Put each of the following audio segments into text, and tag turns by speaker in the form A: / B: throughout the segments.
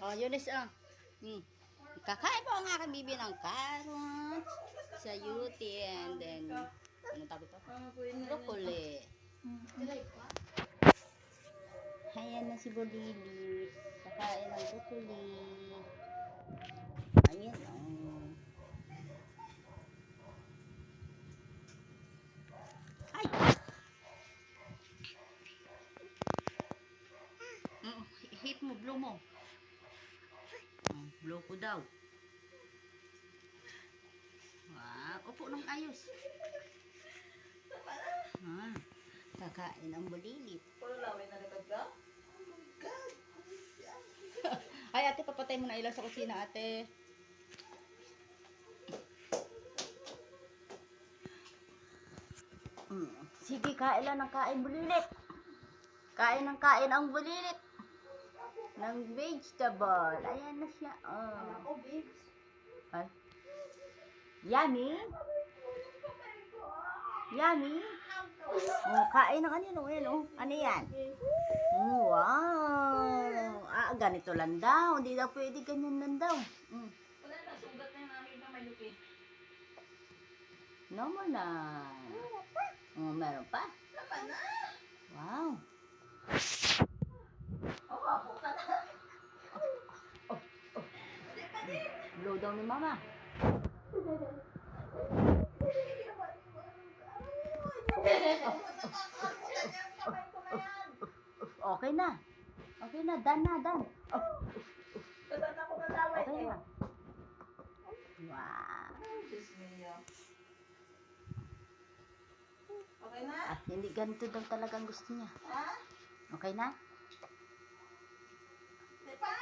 A: Oh, Yulis, oh. Kakain po ang aking bibi ng carrot, sayuti, and then, ano tawag ito? Broccoli. Ayan na si Bolili. Kakain ng broccoli. Ayan, oh. Ay! Hit mo, blow mo. Blow ko daw. Wow, upo ng ayos. Kakain ang Bolili.
B: Puro laway na likod ka?
A: Ay, ate, papatay mo na ilaw sa kusina, ate. Sige, kain lang ng kain, Bulilit. Kain ng kain ang Bulilit. Ng vegetable. Ayan na siya. Oh.
B: Ako, babes.
A: Ay. Yummy. Yummy. Oh, kain ng ano, ano yan? Wow. Ganito lang daw. Hindi daw pwede ganyan lang daw.
B: Wala na, sugat na yung aming pamalupi.
A: No mo na. Meron pa?
B: Tama na.
A: Wow.
B: Ako ka na.
A: Blow daw ni mama. Okay na. Okay na, done na, done.
B: Tatan ako ng laway.
A: Okay na. Wow.
B: Diyos mio. Okay na?
A: Hindi ganito daw talagang gusto niya.
B: Ha?
A: Okay na?
B: Di pa?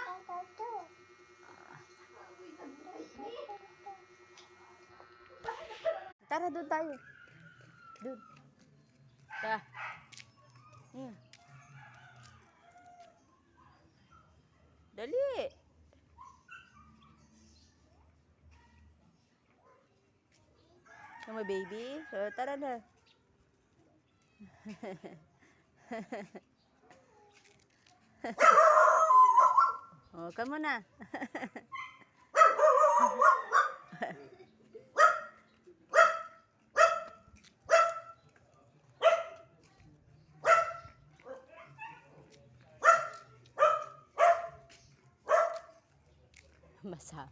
A: Tara, doon tayo. Doon. Tara. Here. Dali. Come baby. Tara na. Come on na. Masama.